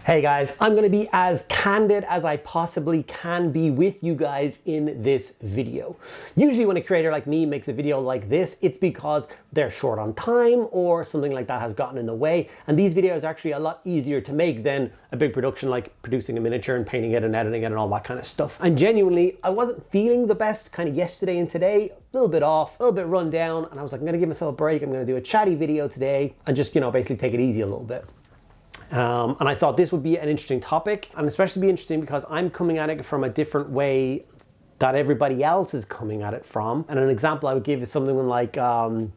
Hey guys, I'm gonna be as candid as I possibly can be with you guys in this video. Usually when a creator like me makes a video like this, it's because they're short on time or something like that has gotten in the way. And these videos are actually a lot easier to make than a big production like producing a miniature and painting it and editing it and all that kind of stuff. And genuinely, I wasn't feeling the best kind of yesterday and today, a little bit off, a little bit run down. And I was like, I'm gonna give myself a break. I'm gonna do a chatty video today and just, basically take it easy a little bit. And I thought this would be an interesting topic, and especially be interesting because I'm coming at it from a different way that everybody else is coming at it from. And an example I would give is something like, I don't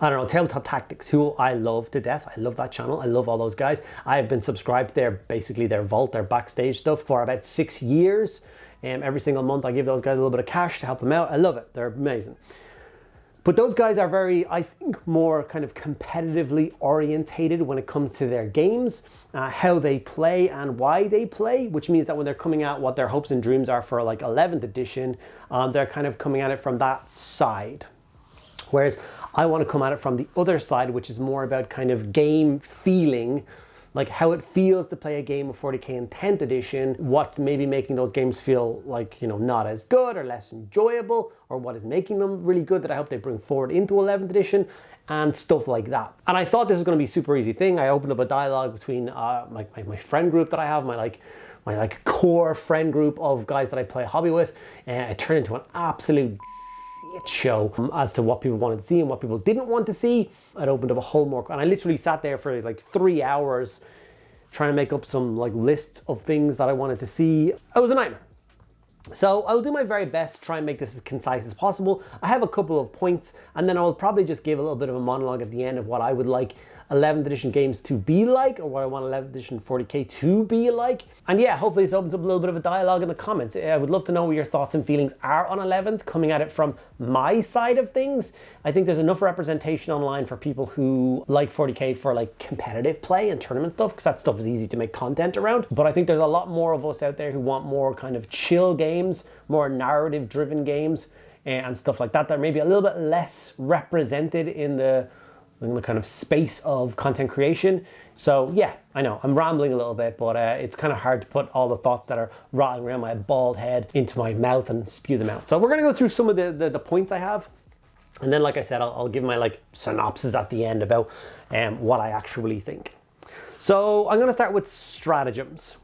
know, Tabletop Tactics, who I love to death. I love that channel. I love all those guys. I have been subscribed to their vault, their backstage stuff for about 6 years. Every single month I give those guys a little bit of cash to help them out. I love it. They're amazing. But those guys are very, I think, more kind of competitively orientated when it comes to their games, how they play and why they play, which means that when they're coming out what their hopes and dreams are for like 11th edition, they're kind of coming at it from that side. Whereas I want to come at it from the other side, which is more about kind of game feeling, like how it feels to play a game of 40k in 10th edition, what's maybe making those games feel like, not as good or less enjoyable, or what is making them really good that I hope they bring forward into 11th edition, and stuff like that. And I thought this was going to be a super easy thing. I opened up a dialogue between my friend group that I have, my core friend group of guys that I play hobby with, and it turned into an absolute show as to what people wanted to see and what people didn't want to see. I'd opened up a whole more, and I literally sat there for like 3 hours trying to make up some list of things that I wanted to see. It was a nightmare. So I'll do my very best to try and make this as concise as possible. I have a couple of points, and then I'll probably just give a little bit of a monologue at the end of what I would like 11th edition games to be like, or what I want 11th edition 40k to be like. And yeah, hopefully this opens up a little bit of a dialogue in the comments. I would love to know what your thoughts and feelings are on 11th, coming at it from my side of things. I think there's enough representation online for people who like 40k for like competitive play and tournament stuff, because that stuff is easy to make content around. But I think there's a lot more of us out there who want more kind of chill games, more narrative driven games and stuff like that, that are maybe a little bit less represented in the kind of space of content creation. So yeah, I know I'm rambling a little bit, but it's kind of hard to put all the thoughts that are rattling around my bald head into my mouth and spew them out. So we're gonna go through some of the points I have. And then, like I said, I'll give my synopsis at the end about what I actually think. So I'm gonna start with stratagems.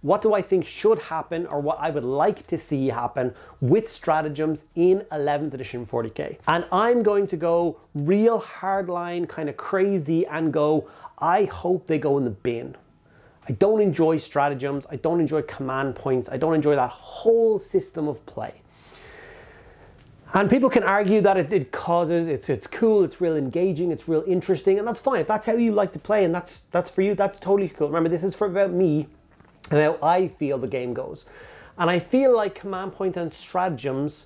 What do I think should happen, or what I would like to see happen with stratagems in 11th edition 40k? And I'm going to go real hardline, kind of crazy, and go, I hope they go in the bin. I don't enjoy stratagems. I don't enjoy command points. I don't enjoy that whole system of play. And people can argue that it causes, it's cool, it's real engaging, it's real interesting, and that's fine. If that's how you like to play and that's for you, that's totally cool. Remember, this is about me and how I feel the game goes. And I feel like command points and stratagems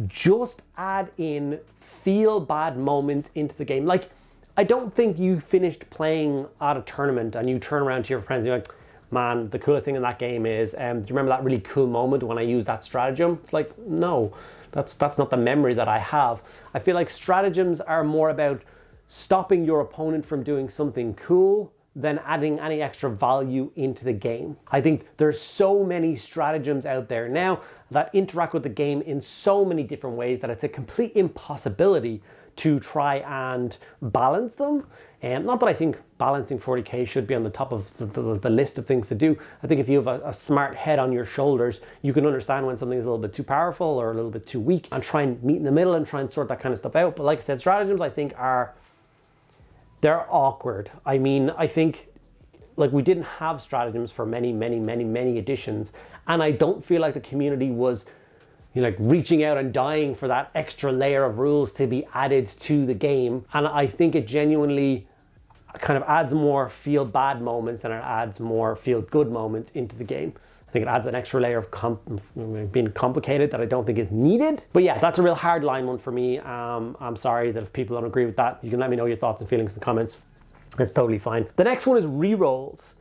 just add in feel bad moments into the game. Like, I don't think you finished playing at a tournament and you turn around to your friends and you're like, man, the coolest thing in that game is, do you remember that really cool moment when I used that stratagem? It's like, no, that's not the memory that I have. I feel like stratagems are more about stopping your opponent from doing something cool than adding any extra value into the game. I think there's so many stratagems out there now that interact with the game in so many different ways that it's a complete impossibility to try and balance them. And not that I think balancing 40k should be on the top of the list of things to do. I think if you have a smart head on your shoulders, you can understand when something is a little bit too powerful or a little bit too weak, and try and meet in the middle and try and sort that kind of stuff out. But like I said, stratagems I think they're awkward. I mean, I think we didn't have stratagems for many editions, and I don't feel like the community was reaching out and dying for that extra layer of rules to be added to the game. And I think it genuinely kind of adds more feel bad moments than it adds more feel good moments into the game. I think it adds an extra layer of being complicated that I don't think is needed. But yeah, that's a real hard line one for me. I'm sorry that if people don't agree with that, you can let me know your thoughts and feelings in the comments. It's totally fine. The next one is rerolls.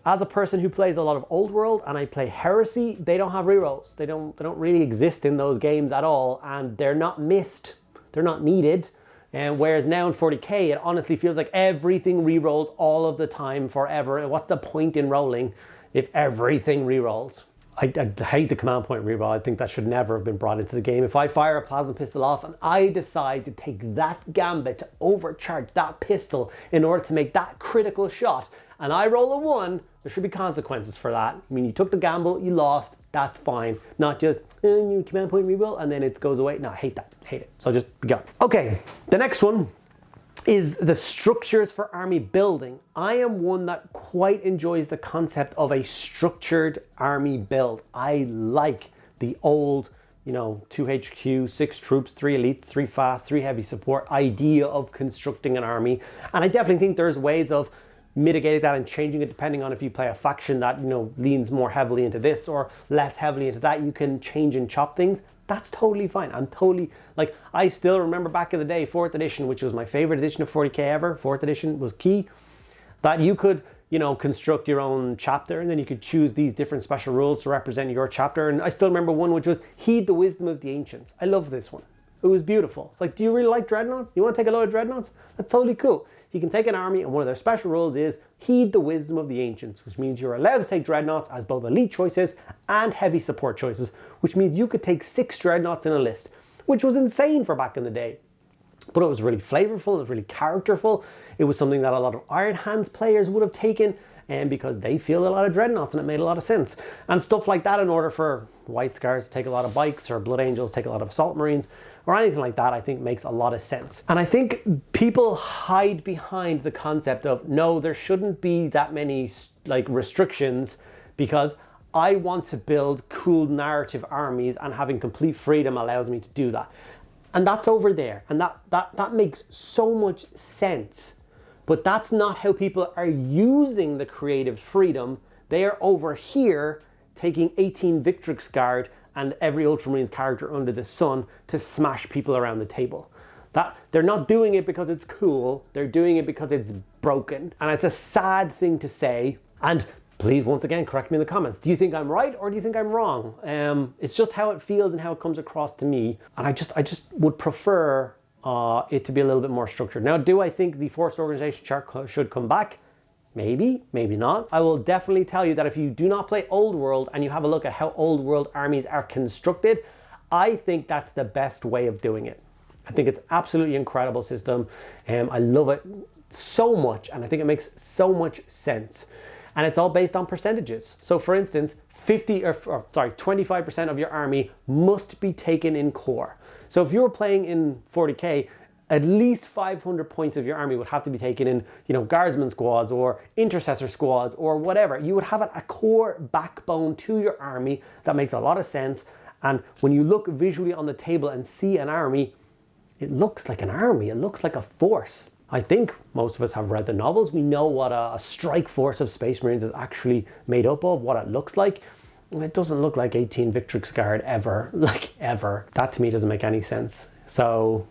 As a person who plays a lot of Old World and I play Heresy, they don't have rerolls. They don't really exist in those games at all, and they're not missed. They're not needed. And whereas now in 40k, it honestly feels like everything rerolls all of the time forever. And what's the point in rolling if everything rerolls? I hate the command point reroll. I think that should never have been brought into the game. If I fire a plasma pistol off and I decide to take that gambit to overcharge that pistol in order to make that critical shot, and I roll a 1, there should be consequences for that. I mean, you took the gamble, you lost, that's fine. Not just, you command point reroll, and then it goes away. No, I hate that, hate it. So just go. Okay, the next one is the structures for army building. I am one that quite enjoys the concept of a structured army build. I like the old, 2 HQ, 6 troops, 3 elite, 3 fast, 3 heavy support idea of constructing an army. And I definitely think there's ways of mitigating that and changing it depending on if you play a faction that, leans more heavily into this or less heavily into that. You can change and chop things. That's totally fine. I'm totally, I still remember back in the day, 4th edition, which was my favorite edition of 40k ever. 4th edition was key. That you could, construct your own chapter, and then you could choose these different special rules to represent your chapter. And I still remember one which was heed the wisdom of the ancients. I love this one. It was beautiful. It's like, do you really like dreadnoughts? You want to take a load of dreadnoughts? That's totally cool. You can take an army, and one of their special rules is heed the wisdom of the ancients, which means you're allowed to take dreadnoughts as both elite choices and heavy support choices, which means you could take 6 dreadnoughts in a list, which was insane for back in the day. But it was really flavorful, it was really characterful. It was something that a lot of Iron Hands players would have taken, and because they feel a lot of dreadnoughts and it made a lot of sense. And stuff like that in order for White Scars to take a lot of bikes, or Blood Angels take a lot of assault marines, or anything like that, I think makes a lot of sense. And I think people hide behind the concept of, no, there shouldn't be that many restrictions because I want to build cool narrative armies and having complete freedom allows me to do that. And that's over there. And that makes so much sense. But that's not how people are using the creative freedom. They are over here taking 18 Victrix Guard and every Ultramarines character under the sun to smash people around the table. That they're not doing it because it's cool, they're doing it because it's broken. And it's a sad thing to say. And please, once again, correct me in the comments. Do you think I'm right or do you think I'm wrong? It's just how it feels and how it comes across to me. And I just would prefer it to be a little bit more structured. Now, do I think the forced organization chart should come back? Maybe, maybe not. I will definitely tell you that if you do not play Old World and you have a look at how Old World armies are constructed, I think that's the best way of doing it. I think it's absolutely incredible system. I love it so much, and I think it makes so much sense. And it's all based on percentages. So for instance, 25% of your army must be taken in core. So if you were playing in 40k, at least 500 points of your army would have to be taken in, guardsman squads or intercessor squads or whatever. You would have a core backbone to your army that makes a lot of sense. And when you look visually on the table and see an army, it looks like an army. It looks like a force. I think most of us have read the novels. We know what a strike force of Space Marines is actually made up of, what it looks like. And it doesn't look like 18 Victrix Guard ever, ever. That to me doesn't make any sense. So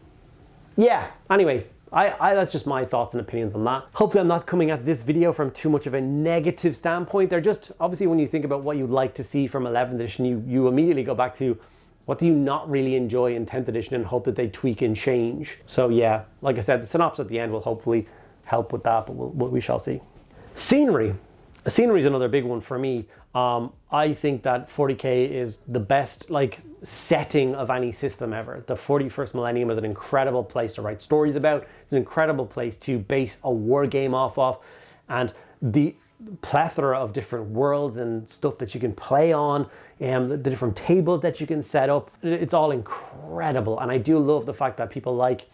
yeah, anyway, that's just my thoughts and opinions on that. Hopefully I'm not coming at this video from too much of a negative standpoint. They're just, obviously when you think about what you'd like to see from 11th edition, you immediately go back to what do you not really enjoy in 10th edition and hope that they tweak and change. So yeah, like I said, the synopsis at the end will hopefully help with that, but we shall see. Scenery. Scenery is another big one for me. I think that 40k is the best setting of any system ever. The 41st millennium is an incredible place to write stories about. It's an incredible place to base a war game off of, and the plethora of different worlds and stuff that you can play on, and the different tables that you can set up. It's all incredible, and I do love the fact that people like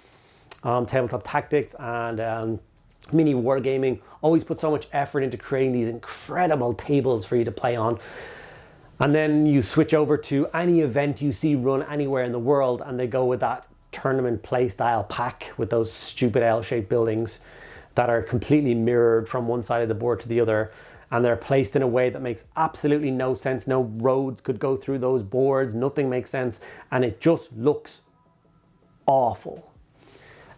tabletop tactics and mini wargaming always put so much effort into creating these incredible tables for you to play on. And then you switch over to any event you see run anywhere in the world and they go with that tournament play style pack with those stupid L-shaped buildings that are completely mirrored from one side of the board to the other, and they're placed in a way that makes absolutely no sense. No roads could go through those boards, nothing makes sense, and it just looks awful.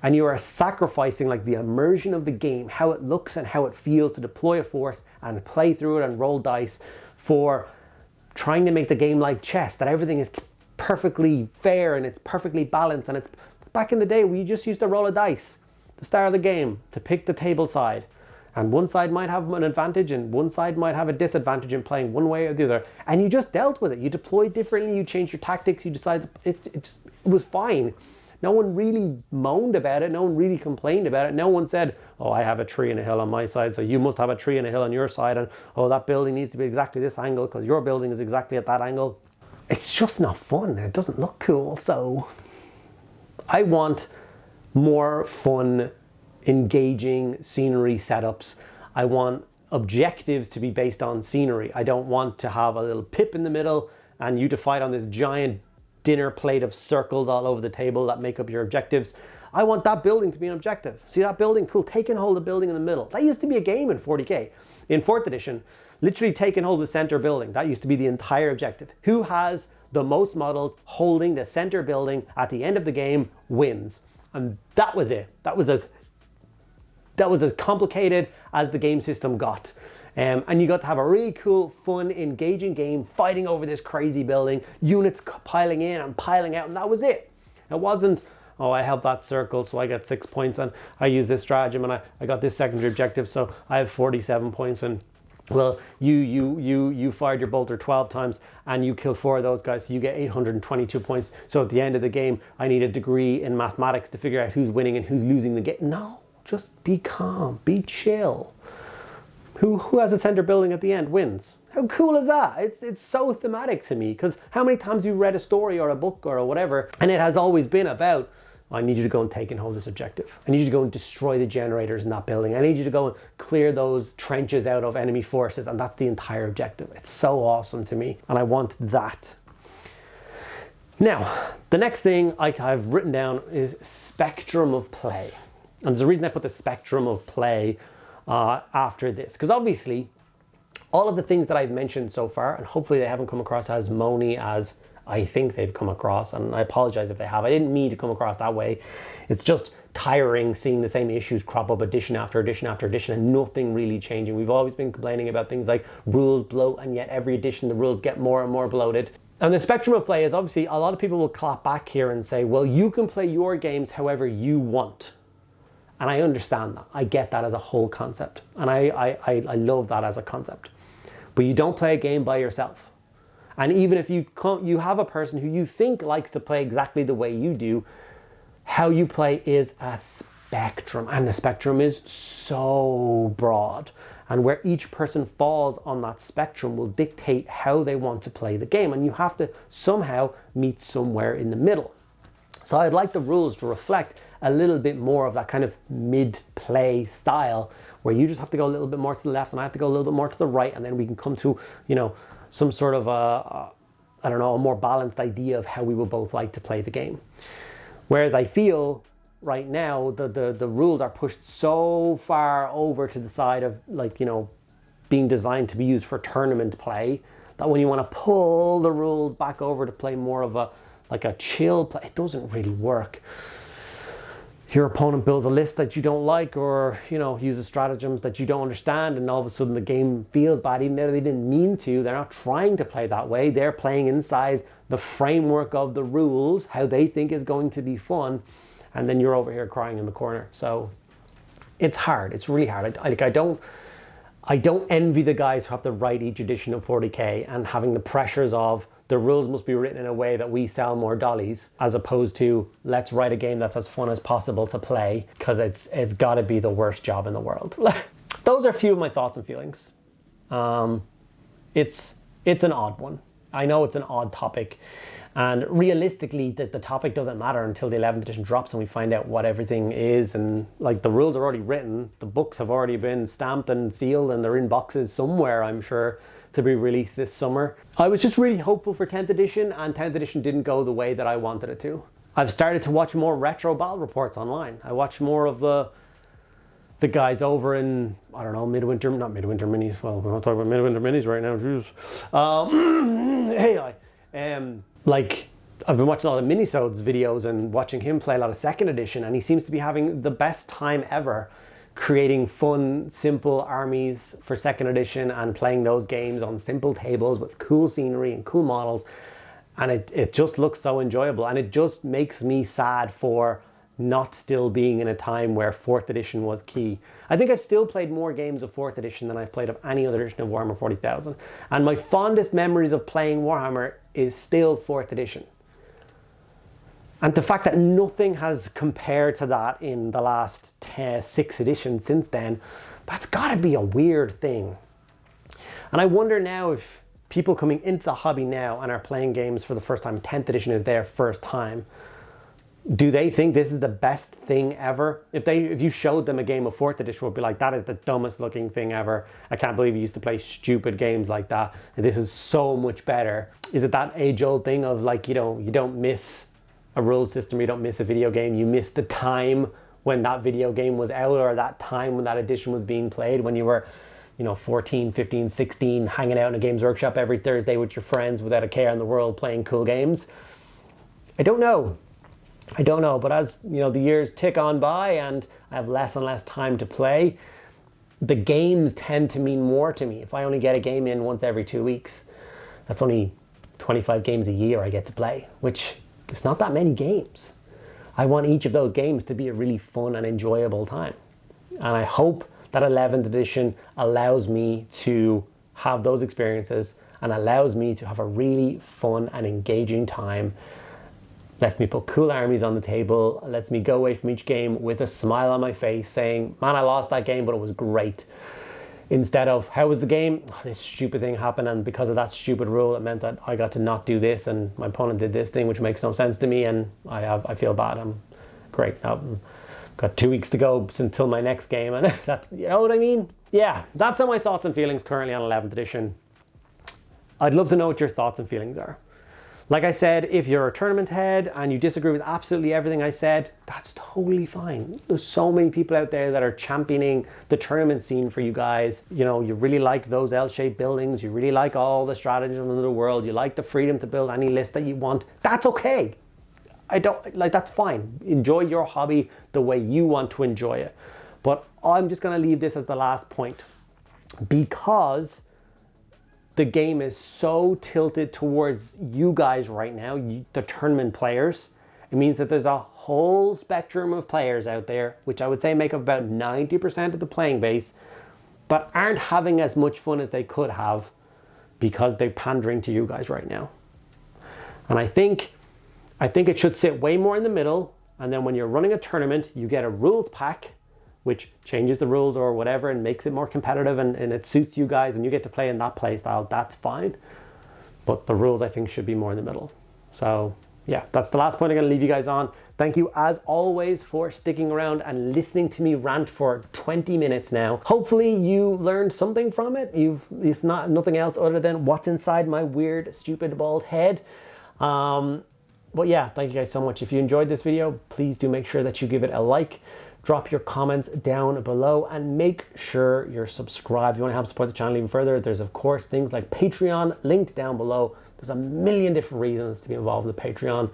And you are sacrificing the immersion of the game, how it looks and how it feels to deploy a force and play through it and roll dice, for trying to make the game like chess, that everything is perfectly fair and it's perfectly balanced and it's back in the day, we just used to roll a dice at the start of the game to pick the table side. And one side might have an advantage and one side might have a disadvantage in playing one way or the other. And you just dealt with it. You deployed differently, you changed your tactics, you decided it was fine. No one really moaned about it. No one really complained about it. No one said, oh, I have a tree and a hill on my side, so you must have a tree and a hill on your side. And oh, that building needs to be exactly this angle because your building is exactly at that angle. It's just not fun. It doesn't look cool. So I want more fun, engaging scenery setups. I want objectives to be based on scenery. I don't want to have a little pip in the middle and you to fight on this giant dinner plate of circles all over the table that make up your objectives. I want that building to be an objective. See that building? Cool. Take and hold the building in the middle. That used to be a game in 40k. In 4th edition, literally take and hold the center building. That used to be the entire objective. Who has the most models holding the center building at the end of the game wins. And that was it. That was as complicated as the game system got. And you got to have a really cool, fun, engaging game fighting over this crazy building, units piling in and piling out, and that was it. It wasn't, oh, I helped that circle, so I got 6 points, and I used this stratagem, and I got this secondary objective, so I have 47 points, and well, you fired your bolter 12 times, and you killed 4 of those guys, so you get 822 points. So at the end of the game, I need a degree in mathematics to figure out who's winning and who's losing the game. No, just be calm, be chill. Who has a center building at the end wins. How cool is that? It's so thematic to me, because how many times you read a story or a book or whatever, and it has always been about, I need you to go and take and hold this objective. I need you to go and destroy the generators in that building. I need you to go and clear those trenches out of enemy forces, and that's the entire objective. It's so awesome to me, and I want that. Now, the next thing I've written down is spectrum of play. And there's a reason I put the spectrum of play after this, because obviously all of the things that I've mentioned so far, and hopefully they haven't come across as moany as I think they've come across, and I apologize if they have. I didn't mean to come across that way. It's just tiring seeing the same issues crop up edition after edition after edition and nothing really changing. We've always been complaining about things like rules bloat, and yet every edition the rules get more and more bloated. And the spectrum of play is obviously, a lot of people will clap back here and say, well, you can play your games however you want. And I understand that. I get that as a whole concept. And I love that as a concept. But you don't play a game by yourself. And even if you have a person who you think likes to play exactly the way you do, how you play is a spectrum. And the spectrum is so broad. And where each person falls on that spectrum will dictate how they want to play the game. And you have to somehow meet somewhere in the middle. So I'd like the rules to reflect a little bit more of that kind of mid-play style, where you just have to go a little bit more to the left and I have to go a little bit more to the right, and then we can come to, you know, some sort of I don't know, a more balanced idea of how we would both like to play the game. Whereas I feel right now the rules are pushed so far over to the side of, like, you know, being designed to be used for tournament play, that when you want to pull the rules back over to play more of a like a chill play, it doesn't really work. Your opponent builds a list that you don't like, or, you know, uses stratagems that you don't understand, and all of a sudden the game feels bad, even though they didn't mean to. They're not trying to play that way. They're playing inside the framework of the rules, how they think is going to be fun, and then you're over here crying in the corner. So it's hard. It's really hard. I don't envy the guys who have to write each edition of 40k and having the pressures of the rules must be written in a way that we sell more dollies, as opposed to let's write a game that's as fun as possible to play, because it's got to be the worst job in the world. Those are a few of my thoughts and feelings. It's an odd one. I know it's an odd topic, and realistically the topic doesn't matter until the 11th edition drops and we find out what everything is, and like the rules are already written, the books have already been stamped and sealed, and they're in boxes somewhere, I'm sure, to be released this summer. I was just really hopeful for 10th edition, and 10th edition didn't go the way that I wanted it to. I've started to watch more retro battle reports online. I watch more of the guys over in, I don't know, not midwinter minis. Well, we're not talking about midwinter minis right now, jeez. Like, I've been watching a lot of Minisodes videos and watching him play a lot of 2nd edition, and he seems to be having the best time ever creating fun, simple armies for 2nd edition and playing those games on simple tables with cool scenery and cool models. And it just looks so enjoyable, and it just makes me sad for not still being in a time where 4th edition was key. I think I've still played more games of 4th edition than I've played of any other edition of Warhammer 40,000. And my fondest memories of playing Warhammer is still 4th edition. And the fact that nothing has compared to that in the last 6 editions since then, that's gotta be a weird thing. And I wonder now if people coming into the hobby now and are playing games for the first time, 10th edition is their first time, do they think this is the best thing ever? If you showed them a game of 4th edition, would be like, that is the dumbest looking thing ever. I can't believe you used to play stupid games like that. This is so much better. Is it that age-old thing of like, you don't miss a rule system, you don't miss a video game, you miss the time when that video game was out, or that time when that edition was being played, when you were 14, 15, 16, hanging out in a Games Workshop every Thursday with your friends without a care in the world, playing cool games? I don't know, but as the years tick on by and I have less and less time to play, the games tend to mean more to me. If I only get a game in once every 2 weeks, that's only 25 games a year I get to play, which is not that many games. I want each of those games to be a really fun and enjoyable time. And I hope that 11th edition allows me to have those experiences and allows me to have a really fun and engaging time. Lets me put cool armies on the table, lets me go away from each game with a smile on my face saying, man, I lost that game, but it was great. Instead of, how was the game? Oh, this stupid thing happened, and because of that stupid rule, it meant that I got to not do this, and my opponent did this thing, which makes no sense to me, and I feel bad. I'm great. Now, got 2 weeks to go until my next game, and that's, you know what I mean? Yeah, that's all my thoughts and feelings currently on 11th edition. I'd love to know what your thoughts and feelings are. Like I said, if you're a tournament head and you disagree with absolutely everything I said, that's totally fine. There's so many people out there that are championing the tournament scene for you guys. You really like those L-shaped buildings. You really like all the stratagems in the world. You like the freedom to build any list that you want. That's okay. That's fine. Enjoy your hobby the way you want to enjoy it. But I'm just going to leave this as the last point, because the game is so tilted towards you guys right now, the tournament players. It means that there's a whole spectrum of players out there, which I would say make up about 90% of the playing base, but aren't having as much fun as they could have because they're pandering to you guys right now. And I think it should sit way more in the middle, and then when you're running a tournament, you get a rules pack which changes the rules or whatever and makes it more competitive, and it suits you guys and you get to play in that play style. That's fine. But the rules, I think, should be more in the middle. So yeah, that's the last point I'm going to leave you guys on. Thank you as always for sticking around and listening to me rant for 20 minutes now. Hopefully you learned something from it. If not, nothing else other than what's inside my weird, stupid, bald head. But yeah, thank you guys so much. If you enjoyed this video, please do make sure that you give it a like. Drop your comments down below and make sure you're subscribed. If you want to help support the channel even further, there's of course things like Patreon linked down below. There's a million different reasons to be involved in the Patreon.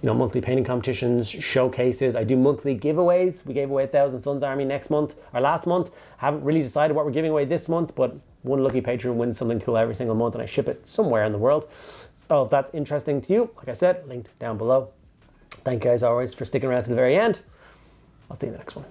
Monthly painting competitions, showcases. I do monthly giveaways. We gave away 1,000 Suns Army last month. Haven't really decided what we're giving away this month, but one lucky patron wins something cool every single month, and I ship it somewhere in the world. So if that's interesting to you, like I said, linked down below. Thank you guys always for sticking around to the very end. I'll see you in the next one.